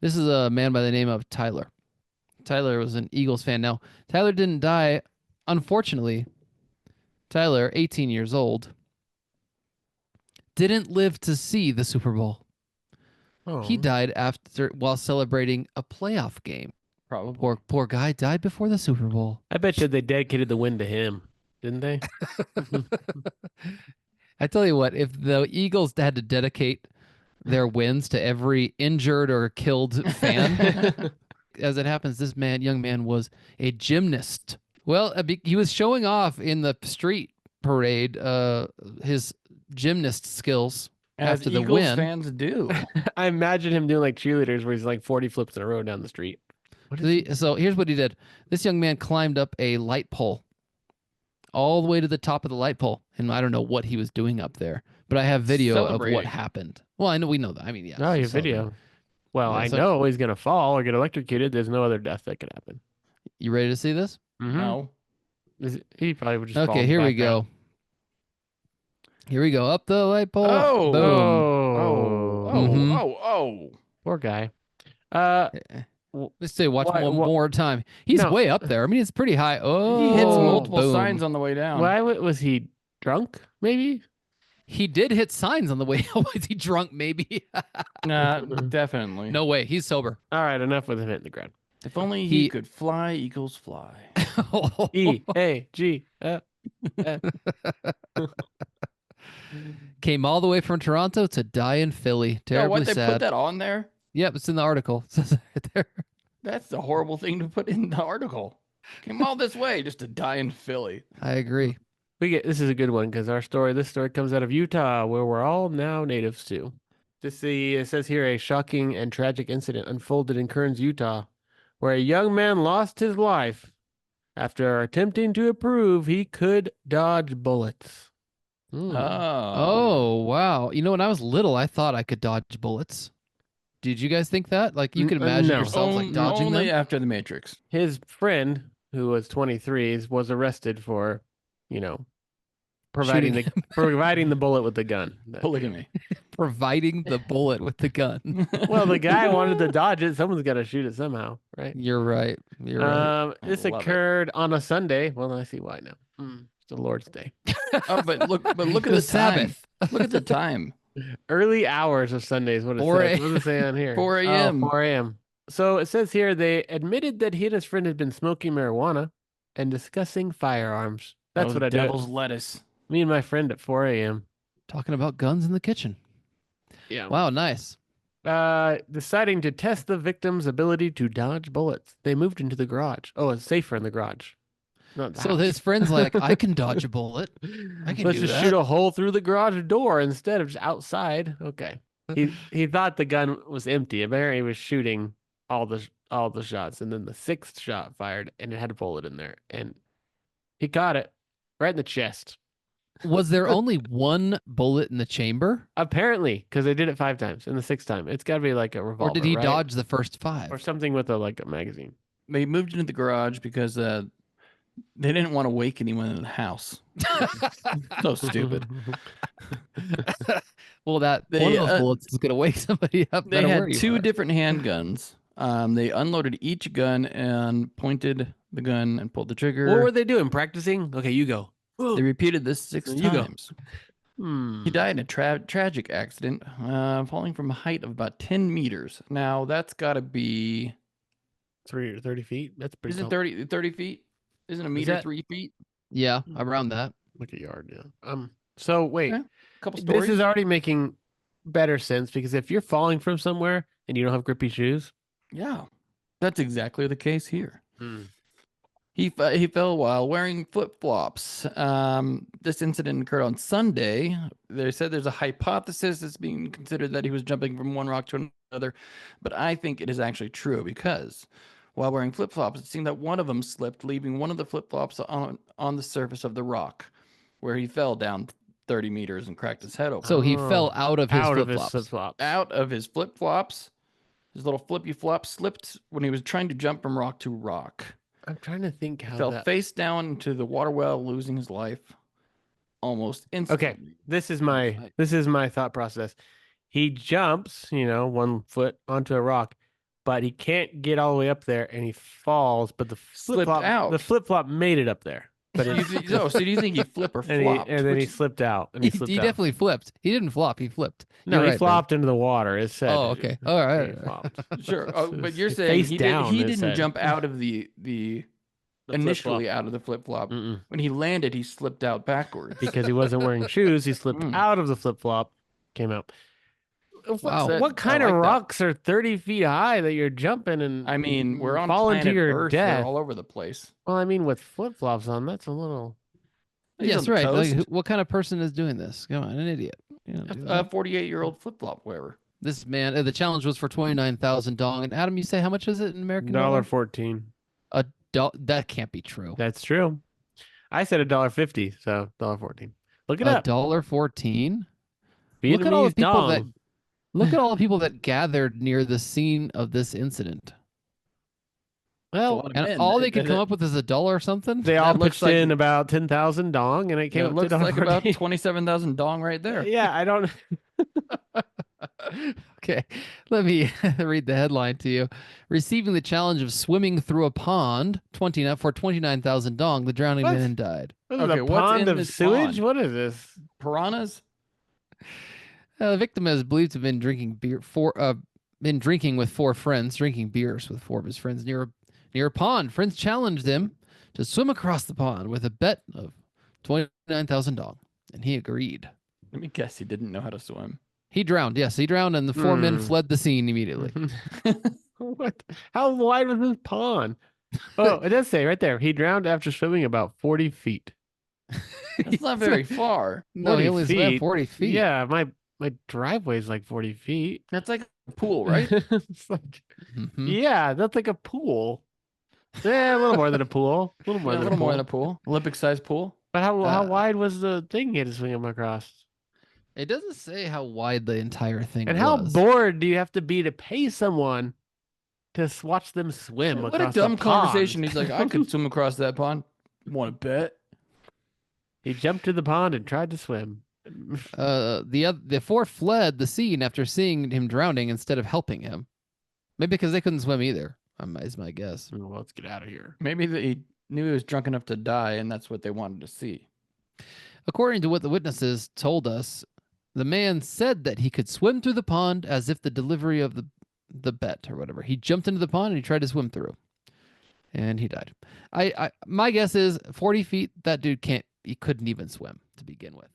This is a man by the name of Tyler. Tyler was an Eagles fan. Now, Tyler didn't die. Unfortunately, Tyler, 18 years old, didn't live to see the Super Bowl. He Oh, died after while celebrating a playoff game. Probably. Poor guy died before the Super Bowl. I bet you they dedicated the win to him, didn't they? I tell you what, if the Eagles had to dedicate their wins to every injured or killed fan, as it happens, this young man was a gymnast. Well, he was showing off in the street parade his gymnast skills As after the Eagles win. fans do. I imagine him doing like cheerleaders where he's like 40 flips in a row down the street. So here's what he did. This young man climbed up a light pole all the way to the top of the light pole. And I don't know what he was doing up there, but I have video of what Celebrating. happened. Well, we know that. I mean, yeah. Oh, your he's celebrating. video. Well, Yeah, I so- know he's going to fall or get electrocuted. There's no other death that could happen. You ready to see this? No. He probably would just fall Okay, here we back down. go. Here we go. Up the light pole. Oh. Boom. Oh. Oh. Mhm. Oh. Poor guy. Let's say watch Why- one wha- more time. He's No. way up there. I mean, it's pretty high. Oh, He hits multiple boom. signs on the way down. Why was he drunk? Maybe. He did hit signs on the way. Was he drunk? Maybe. Nah, definitely. No way. He's sober. All right, enough with him hitting the ground. If only He- he could fly, Eagles fly. E-A-G. Came all the way from Toronto to die in Philly. Yo, Terribly what, they sad. put that on there? Yep, it's in the article. It says it right there. That's the horrible thing to put in the article. Came all this way just to die in Philly. I agree. This is a good one because this story comes out of Utah, where we're all now natives too. It says here a shocking and tragic incident unfolded in Kearns, Utah, where a young man lost his life after attempting to prove he could dodge bullets. Oh, wow. You know, when I was little, I thought I could dodge bullets. Did you guys think that? Like, you could imagine no. yourselves like dodging only them? after the Matrix. His friend, who was 23, was arrested for, providing the bullet with the gun. Polygamy. Providing the bullet with the gun. Well, the guy wanted to dodge it. Someone's got to shoot it somehow, right? You're right. You're right. This love it. occurred on a Sunday. Well, I see why now. It's the Lord's Day. Oh, but look at The the time. Sabbath. Look at the time. Early hours of Sundays. What it 4 says. What does it say on here? 4 Oh, a.m. 4 a.m. So it says here they admitted that he and his friend had been smoking marijuana and discussing firearms. That's what I do. Devil's lettuce. Me and my friend at 4 a.m. Talking about guns in the kitchen. Yeah. Wow, nice. Deciding to test the victim's ability to dodge bullets, they moved into the garage. Oh, it's safer in the garage. Not the So house. his friend's like, I can dodge a bullet. I can Let's do just that. shoot a hole through the garage door instead of just outside. Okay. He thought the gun was empty. Apparently, he was shooting all the shots, and then the sixth shot fired, and it had a bullet in there, and he caught it right in the chest. Was there only one bullet in the chamber? Apparently, because they did it 5 times, and the 6th time, it's got to be like a revolver. Or did he right? dodge the first 5? or something with a magazine? They moved into the garage because they didn't want to wake anyone in the house. So stupid. Well, one of They, those bullets is going to wake somebody up. They no matter had where you 2 are. different handguns. They unloaded each gun and pointed the gun and pulled the trigger. What were they doing? Practicing? Okay, you go. They repeated this 6 You go. times. Hmm. He died in a tragic accident, falling from a height of about 10 meters. Now, that's got to be... 3 or 30 feet. That's pretty. Is it tall. 30 feet? Isn't a meter that- 3 feet? Yeah, around that. Like a yard, yeah. So wait, Yeah, couple stories. this is already making better sense because if you're falling from somewhere and you don't have grippy shoes, Yeah, that's exactly the case here. He fell while wearing flip-flops. This incident occurred on Sunday. They said there's a hypothesis that's being considered that he was jumping from one rock to another, but I think it is actually true because while wearing flip-flops, it seemed that one of them slipped, leaving one of the flip-flops on the surface of the rock, where he fell down 30 meters and cracked his head open. So he fell out of his flip-flops. flip-flops. Out of his flip-flops, his little flippy flop slipped when he was trying to jump from rock to rock. I'm trying to think how Fell that. face down into the water well, losing his life almost instantly. Okay, this is my thought process. He jumps, 1 foot onto a rock, but he can't get all the way up there, and he falls. But the Slipped out. the flip flop made it up there. But So do you think he flipped or flopped? and then he slipped out. And he slipped He out. definitely flipped. He didn't flop. He flipped. No, You're he right, Ben. flopped into the water. It said. Oh, okay. All right. He flopped. Sure. Oh, but you're Face saying down, he it didn't said. jump out of the initially flip-flop. out of the flip flop. Mm-mm. When he landed, he slipped out backwards. Because he wasn't wearing shoes, he slipped Mm. out of the flip flop, came out. Wow. What kind I of like that. rocks are 30 feet high that you're jumping and I mean, we're on fall into planet your Earth. death? They're all over the place. Well, I mean, with flip flops on, that's a little. He's on Yes, the right. Like, coast. what kind of person is doing this? Come on, an idiot. You don't do A that. 48-year-old flip flop wearer. This man, the challenge was for 29,000 dong. And Adam, you say how much is it in American dollar? $1.14. That can't be true. That's true. I said $1.50, so $1.14. Look it up. $1.14. Look at all the Vietnamese people that dong. look at all the people that gathered near the scene of this incident. Well, And all they could come up with is $1 or something. they all looks pitched like- in about 10,000 dong, and it came It up looks to like about $1.14. 27,000 dong right there. Yeah, I don't. Okay, let me read the headline to you. Receiving the challenge of swimming through a pond, 29,000 dong, the drowning What? man died. What is Okay, a what's pond in of this sewage? pond? What is this? Piranhas? The victim is believed to have been drinking with four friends, drinking beers with four of his friends near a pond. Friends challenged him to swim across the pond with a bet of 29,000 dong, and he agreed. Let me guess, he didn't know how to swim. He drowned. Yes, he drowned, and the four men Hmm. fled the scene immediately. What? How wide was this pond? Oh, it does say right there. He drowned after swimming about 40 feet. That's not very far. No, he 40 only swam feet? 40 feet. Yeah, my driveway's like 40 feet. That's like a pool, right? It's like, Mhm. yeah, that's like a pool. Yeah, a little more than a pool. A little more a than little a more pool. than a pool. Olympic-sized pool. But how Uh, wide was the thing he had to swing him across? It doesn't say how wide the entire thing And was. how bored do you have to be to pay someone to watch them swim What across a dumb the pond? conversation. He's like, I could swim across that pond. Want to bet? He jumped to the pond and tried to swim. The four fled the scene after seeing him drowning instead of helping him. Maybe because they couldn't swim either. Is my guess. Well, let's get out of here. Maybe he knew he was drunk enough to die, and that's what they wanted to see. According to what the witnesses told us, the man said that he could swim through the pond as if the delivery of the bet or whatever. He jumped into the pond and he tried to swim through, and he died. My guess is 40 feet. That dude he couldn't even swim to begin with.